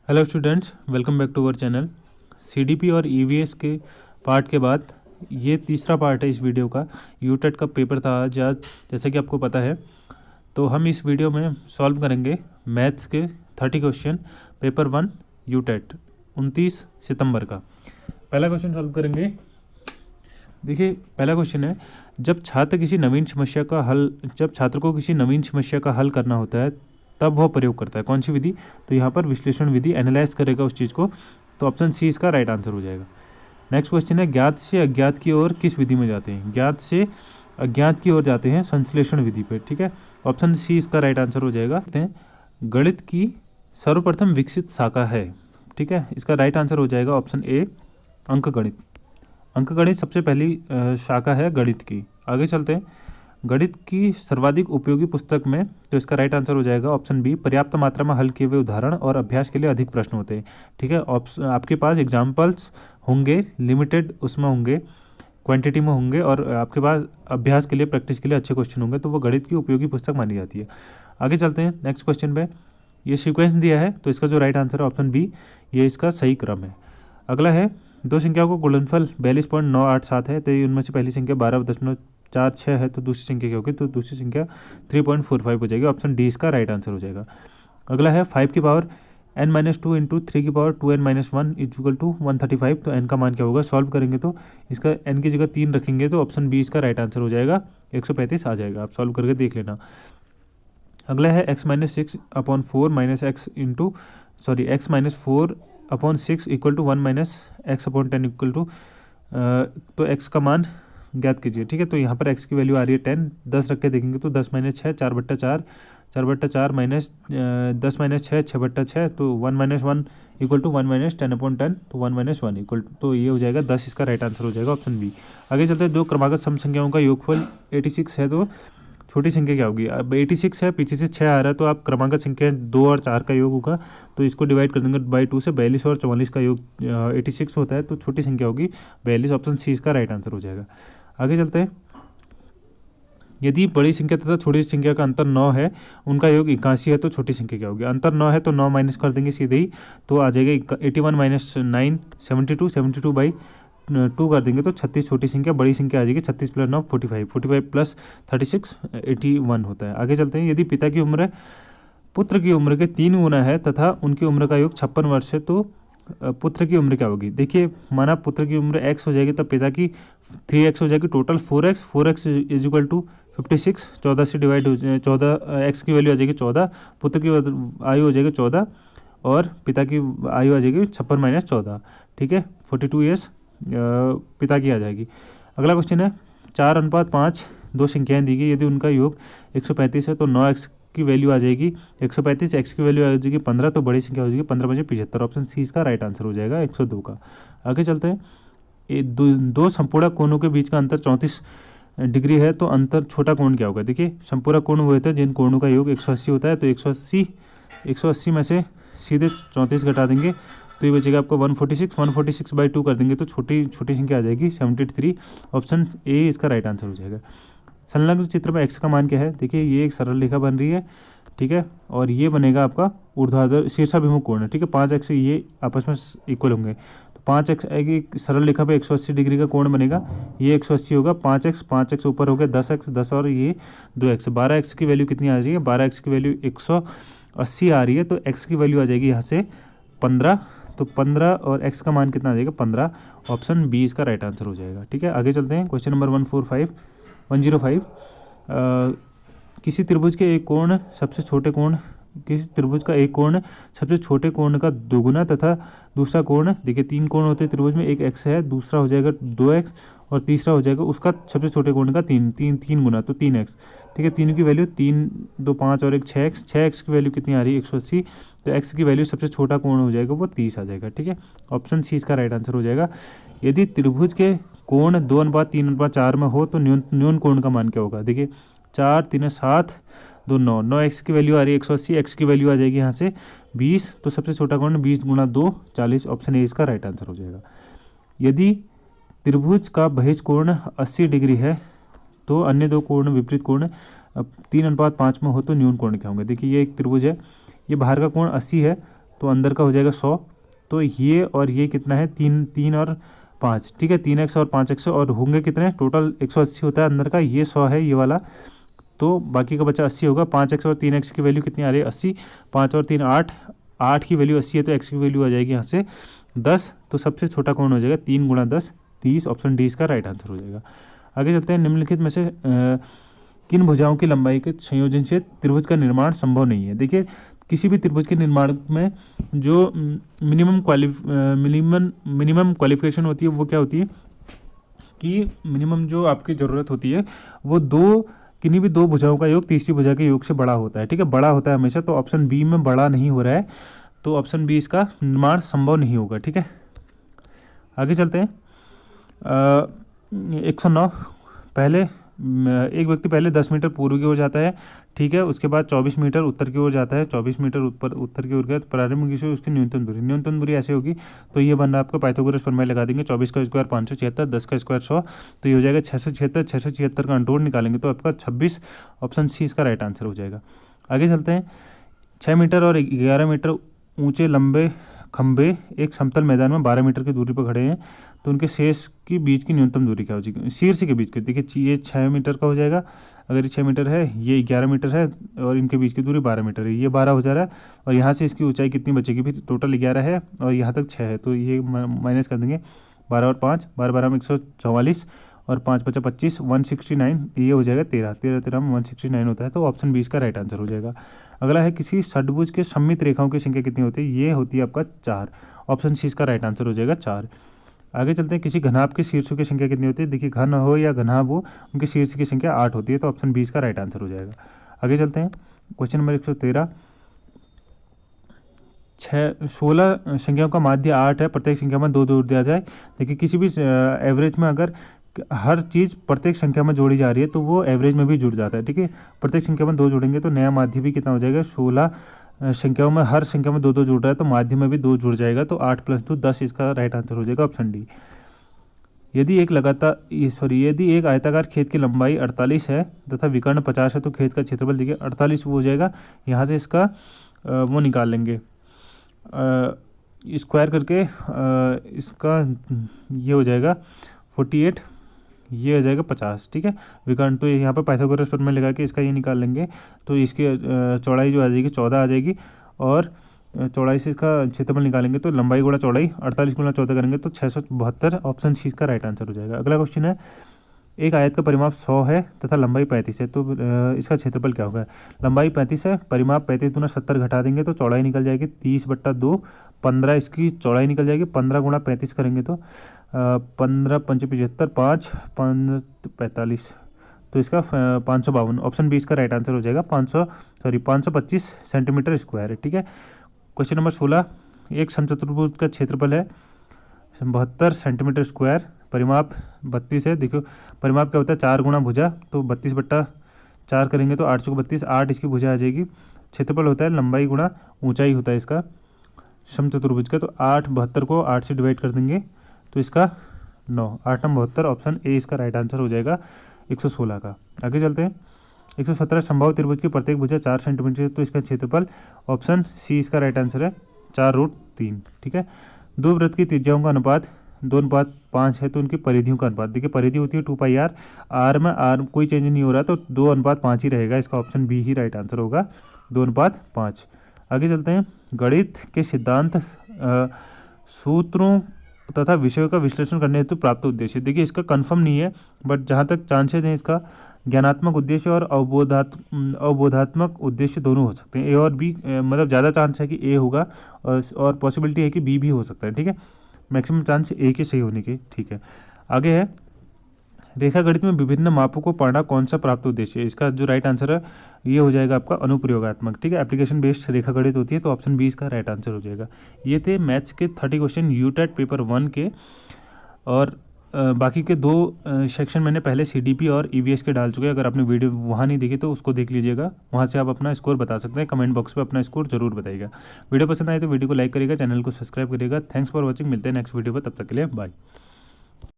Hello students, welcome back to our channel. CDP और EVS के part के बाद ये तीसरा पार्ट है इस वीडियो का। यूटेट का पेपर था आज जैसा कि आपको पता है। तो हम इस वीडियो में सॉल्व करेंगे मैथ्स के 30 क्वेश्चन, पेपर 1 यूटेट 29 सितंबर का। पहला क्वेश्चन सॉल्व करेंगे। देखिए, पहला क्वेश्चन है, जब छात्र को किसी नवीन समस्या का हल करना होता है तब वह प्रयोग करता है कौन सी विधि? तो यहाँ पर विश्लेषण विधि, एनालाइज करेगा उस चीज़ को। तो ऑप्शन सी इसका राइट आंसर हो जाएगा। नेक्स्ट क्वेश्चन है, ज्ञात से अज्ञात की ओर किस विधि में जाते हैं? ज्ञात से अज्ञात की ओर जाते हैं संश्लेषण विधि पे। ठीक है, ऑप्शन सी इसका राइट आंसर हो जाएगा। गणित की सर्वप्रथम विकसित शाखा है। ठीक है, इसका राइट आंसर हो जाएगा ऑप्शन ए, अंकगणित। अंकगणित सबसे पहली शाखा है गणित की। आगे चलते हैं, गणित की सर्वाधिक उपयोगी पुस्तक में, तो इसका राइट आंसर हो जाएगा ऑप्शन बी, पर्याप्त मात्रा में हल किए हुए उदाहरण और अभ्यास के लिए अधिक प्रश्न होते हैं। ठीक है, आपके पास एग्जाम्पल्स होंगे, लिमिटेड उसमें होंगे, क्वांटिटी में होंगे, और आपके पास अभ्यास के लिए, प्रैक्टिस के लिए अच्छे क्वेश्चन होंगे, तो वो गणित की उपयोगी पुस्तक मानी जाती है। आगे चलते हैं नेक्स्ट क्वेश्चन पे। ये सीक्वेंस दिया है, तो इसका जो राइट आंसर है ऑप्शन बी, ये इसका सही क्रम है। अगला है, दो संख्याओं को गुणनफल 42.987 है, तो उनमें से पहली संख्या 12.46 है, तो दूसरी संख्या क्या होगी? तो दूसरी संख्या 3.45 हो जाएगी। ऑप्शन डी इसका राइट आंसर हो जाएगा। अगला है, 5 की पावर n-2 इंटू 3 की पावर 2n-1 इक्वल टू 135, तो n का मान क्या होगा? सॉल्व करेंगे तो इसका n की जगह 3 रखेंगे, तो ऑप्शन बी इसका राइट आंसर हो जाएगा, 135 आ जाएगा। आप सॉल्व करके देख लेना। अगला है, x-4/6 equal to 1-x/10 equal to, तो x का मान ज्ञात कीजिए। ठीक है, तो यहाँ पर x की वैल्यू आ रही है 10, 10 रख के देखेंगे तो 10 - 6 4/4, 4/4 माइनस 10 - 6 6/6, तो 1-1 इक्वल टू 1-10/10, तो 1-1 इक्वल, तो ये हो जाएगा 10, इसका राइट आंसर हो जाएगा ऑप्शन बी। आगे चलते हैं, दो क्रमागत सम संख्याओं का योगफल 86 है, तो छोटी संख्या क्या होगी? अब 86 है, पीछे से 6 आ रहा है, तो आप क्रमागत संख्या 2 और 4 का योग होगा, तो इसको डिवाइड कर देंगे बाई 2 से। 42 और 44 का योग 86 होता है, तो छोटी संख्या होगी 42, ऑप्शन सी इसका राइट आंसर हो जाएगा। आगे चलते हैं, यदि बड़ी संख्या तथा छोटी संख्या का अंतर 9 है, उनका योग 81 है, तो छोटी संख्या क्या होगी? अंतर 9 है, तो 9 माइनस कर देंगे सीधे ही, तो आ जाएगा 81 - 9 72, 72 बाई 2 कर देंगे, तो 36 छोटी संख्या, बड़ी संख्या आ जाएगी 36 + 9 45, 45 + 36 81 होता है। आगे चलते हैं, यदि पिता की उम्र पुत्र की उम्र के 3 गुना है तथा उनकी उम्र का योग 56 वर्ष है, तो पुत्र की उम्र क्या होगी? देखिए, माना पुत्र की उम्र x हो जाएगी, तब पिता की 3x हो जाएगी, total 4x, 4x is equal to 56, 14 से डिवाइड हो जाए, 14 x की वैल्यू आ जाएगी 14, पुत्र की आयु हो जाएगी 14, और पिता की आयु आ जाएगी 56 - 14। ठीक है, 42 ईयर्स पिता की आ जाएगी। अगला क्वेश्चन है, 4:5 दो संख्याएं दी गई, यदि उनका योग 135 है, तो 9x की वैल्यू आ जाएगी 135, x की वैल्यू आ जाएगी 15, तो बड़ी संख्या हो जाएगी 15 × 75, ऑप्शन सी इसका राइट आंसर हो जाएगा 102 का। आगे चलते हैं, दो संपूर्ण कोणों के बीच का अंतर 34 डिग्री है, तो अंतर छोटा कोण क्या होगा? देखिए, संपूर्ण कोण वो होता है जिन कोणों का योग 180 होता है, तो 180 में से सीधे 34 घटा देंगे, तो ये बचेगा आपको 146 बाई 2 कर देंगे, तो छोटी संख्या आ जाएगी 73, ऑप्शन ए इसका राइट आंसर हो जाएगा। संलग्न चित्र में x का मान क्या है? देखिए, ये एक सरल रेखा बन रही है, ठीक है, और ये बनेगा आपका ऊर्ध्वाधर शीर्षाभिमुख कोण है। ठीक है, 5x ये आपस में इक्वल होंगे, तो 5x आएगी, सरल रेखा पे 180 डिग्री का कोण बनेगा, ये 180 होगा, 5x ऊपर हो गया 10x, 10 और ये 2x, 12x की वैल्यू कितनी आ रही है? 12x की वैल्यू 180 आ रही है, तो x की वैल्यू आ जाएगी यहाँ से 15, तो 15 और x का मान कितना आ जाएगा? 15, ऑप्शन बी इसका राइट आंसर हो जाएगा। ठीक है, आगे चलते हैं, क्वेश्चन नंबर 105। किसी त्रिभुज का एक कोण सबसे छोटे कोण का दोगुना तथा दूसरा कोण, देखिए 3 कोण होते हैं त्रिभुज में, एक x है, दूसरा हो जाएगा 2x, और तीसरा हो जाएगा उसका सबसे छोटे कोण का 3 गुना, तो 3x। ठीक है, 3 की वैल्यू 3, 2 5 और एक 6x, 6x की वैल्यू कितनी आ रही है? 180, तो x की वैल्यू सबसे छोटा कोण हो जाएगा वो 30 आ जाएगा। ठीक है, ऑप्शन सी इसका राइट आंसर हो जाएगा। यदि त्रिभुज के कोण 2:3:4 में हो, तो न्यून कोण का मान क्या होगा? देखिए, 4 3 7 2 9, 9x की वैल्यू आ रही है 180, x की वैल्यू आ जाएगी यहाँ से 20, तो सबसे छोटा कोण 20 × 2 40, ऑप्शन ए इसका राइट आंसर हो जाएगा। यदि त्रिभुज का बहिष्ठ कोण 80 डिग्री है, तो अन्य दो कोण विपरीत कोण 3:5 में हो, तो न्यून कोण क्या होंगे? देखिए, ये एक त्रिभुज है, ये बाहर का कोण 80 है, तो अंदर का हो जाएगा 100। तो ये और ये कितना है, 3 और 5, ठीक है, 3x और 5x और होंगे कितने, टोटल 180 होता है अंदर का, ये 100 है ये वाला, तो बाकी का बचा 80 होगा। 5x और 3x की वैल्यू कितनी आ रही है, 80, 5 और 3 8, 8 की वैल्यू 80 है, तो x की वैल्यू आ जाएगी यहाँ से 10। तो सबसे छोटा कौन हो जाएगा, 3 गुणा 10 30, ऑप्शन डी इसका राइट आंसर हो जाएगा। आगे चलते हैं, निम्नलिखित में से किन भुजाओं की लंबाई के संयोजन से त्रिभुज का निर्माण संभव नहीं है। देखिए किसी भी त्रिभुज के निर्माण में जो मिनिमम क्वालिफिकेशन होती है वो क्या होती है कि मिनिमम जो आपकी ज़रूरत होती है वो किन्हीं भी दो भुजाओं का योग तीसरी भुजा के योग से बड़ा होता है, ठीक है, बड़ा होता है हमेशा। तो ऑप्शन बी में बड़ा नहीं हो रहा है, तो ऑप्शन बी इसका निर्माण संभव नहीं होगा, ठीक है। आगे चलते हैं, 109, पहले एक व्यक्ति पहले 10 मीटर पूर्व की ओर जाता है, ठीक है, उसके बाद 24 मीटर उत्तर की ओर जाता है, 24 मीटर उत्तर की ओर गया, तो प्रारंभिक से उसकी न्यूनतम दूरी ऐसे होगी। तो ये बन रहा है आपका पाइथागोरस प्रमेय लगा देंगे, 24 का स्क्वायर 576, 10 का स्क्वायर 100, तो ये हो जाएगा 676, 676 का अंडोर निकालेंगे तो आपका 26, ऑप्शन सी इसका राइट आंसर हो जाएगा। आगे चलते हैं, 6 मीटर और 11 मीटर ऊँचे लंबे खंभे एक समतल मैदान में 12 मीटर की दूरी पर खड़े हैं, तो उनके शीर्ष के बीच की न्यूनतम दूरी क्या हो जाएगी, शीर्ष के बीच की, देखिए ये 6 मीटर का हो जाएगा, अगर ये 6 मीटर है, ये 11 मीटर है और इनके बीच की दूरी 12 मीटर है, ये 12 हो जा रहा है, और यहाँ से इसकी ऊंचाई कितनी बचेगी, फिर टोटल 11 है और यहाँ तक 6 है, तो ये माइनस कर देंगे, 12 और 5, 12 में 144 और 5 बचा 25, 169, ये हो जाएगा 13 में 169 होता है, तो ऑप्शन 20 का राइट आंसर हो जाएगा। अगला है, किसी षट्भुज के सममित रेखाओं की संख्या कितनी होती है, ये होती है आपका 4, ऑप्शन सी इसका राइट आंसर हो जाएगा 4। आगे चलते हैं, किसी घनाभ के शीर्षों की संख्या कितनी होती है, देखिए घन हो या घनाभ हो उनके शीर्ष की संख्या 8 होती है, तो ऑप्शन 20 का राइट आंसर हो जाएगा। आगे चलते हैं, क्वेश्चन नंबर 113, 16 संख्याओं का माध्य 8 है, प्रत्येक संख्या में 2 जोड़ दिया जाए। देखिए किसी भी एवरेज में अगर हर चीज़ प्रत्येक संख्या में जोड़ी जा रही है तो वो एवरेज में भी जुड़ जाता है, ठीक है, प्रत्येक संख्या में 2 जोड़ेंगे तो नया माध्य भी कितना हो जाएगा, 16 संख्याओं में हर संख्या में 2 जुड़ रहा है तो माध्य में भी 2 जुड़ जाएगा, तो 8 + 2 10 इसका राइट आंसर हो जाएगा, ऑप्शन डी। यदि एक आयताकार खेत की लंबाई 48 है तथा विकर्ण 50 है तो खेत का क्षेत्रफल देखिए 48 वो हो जाएगा, यहाँ से इसका वो निकाल लेंगे स्क्वायर करके, इसका ये हो जाएगा 48, ये हो जाएगा 50, ठीक है, विकर्ण, तो यहाँ पर पाइथागोरस प्रमेय लगा के इसका ये निकाल लेंगे, तो इसकी चौड़ाई जो आ जाएगी 14 आ जाएगी, और चौड़ाई से इसका क्षेत्रफल निकालेंगे तो लंबाई गुणा चौड़ाई 48 गुणा 14 करेंगे तो 672, ऑप्शन सी इसका राइट आंसर हो जाएगा। अगला क्वेश्चन है, एक आयत का परिमाप 100 है तथा लंबाई 35 है, तो इसका क्षेत्रफल क्या होगा, लंबाई 35 है, परिमाप 35 गुना 70 घटा देंगे तो चौड़ाई निकल जाएगी 30/2, 15 इसकी चौड़ाई निकल जाएगी, 15 गुणा 35 करेंगे तो 15 × 5 = 75, 5 × 45, तो इसका 552, ऑप्शन बी इसका राइट आंसर हो जाएगा, 525 सेंटीमीटर स्क्वायर है, ठीक है। क्वेश्चन नंबर 16, एक समचतुर्भुज का क्षेत्रफल है 72 सेंटीमीटर स्क्वायर, परिमाप 32 है, देखो परिमाप क्या होता है 4 गुणा भुजा, तो 32/4 करेंगे तो 8 × 32, 8 इसकी भुजा आ जाएगी, क्षेत्रफल होता है लंबाई गुणा ऊंचाई होता है इसका समचतुर्भुज का, तो 8 72 को 8 से डिवाइड कर देंगे तो इसका 9, 8 × 72, ऑप्शन ए इसका राइट आंसर हो जाएगा 116 का। आगे चलते हैं, 117 संभव त्रिभुज की प्रत्येक भुजा 4 सेंटीमीटर, तो इसका क्षेत्रफल ऑप्शन सी इसका राइट आंसर है 4√3, ठीक है। दो वृत्त की त्रिज्याओं का अनुपात 2:5 है तो उनकी परिधियों का अनुपात, देखिए परिधि होती है 2πr, आर में आर कोई चेंज नहीं हो रहा तो 2:5 ही रहेगा, इसका ऑप्शन बी ही राइट आंसर होगा 2:5। आगे चलते हैं, गणित के सिद्धांत सूत्रों तथा विषयों का विश्लेषण करने हेतु प्राप्त उद्देश्य, देखिए इसका कंफर्म नहीं है बट जहाँ तक चांसेस हैं इसका ज्ञानात्मक उद्देश्य और अवबोधात्मक उद्देश्य दोनों हो सकते हैं, ए और बी, मतलब ज़्यादा चांस है कि ए होगा और पॉसिबिलिटी है कि बी भी हो सकता है, ठीक है, मैक्सिमम चांस ए के सही होने के, ठीक है। आगे है, रेखा गणित में विभिन्न मापों को पढ़ना कौन सा प्राप्त उद्देश्य है, इसका जो राइट आंसर है ये हो जाएगा आपका अनुप्रयोगात्मक, ठीक है, एप्लीकेशन बेस्ड रेखा गणित होती है, तो ऑप्शन बी इसका राइट आंसर हो जाएगा। ये थे मैथ्स के 30 क्वेश्चन यूटेट पेपर 1 के, और बाकी के 2 सेक्शन मैंने पहले सीडीपी और ईवीएस के डाल चुके हैं, अगर आपने वीडियो वहाँ नहीं देखी तो उसको देख लीजिएगा, वहाँ से आप अपना स्कोर बता सकते हैं, कमेंट बॉक्स में अपना स्कोर जरूर बताइएगा। वीडियो पसंद आए तो वीडियो को लाइक करिएगा, चैनल को सब्सक्राइब करिएगा। थैंक्स फॉर वॉचिंग, मिलते हैं नेक्स्ट वीडियो पर, तब तक के लिए बाय।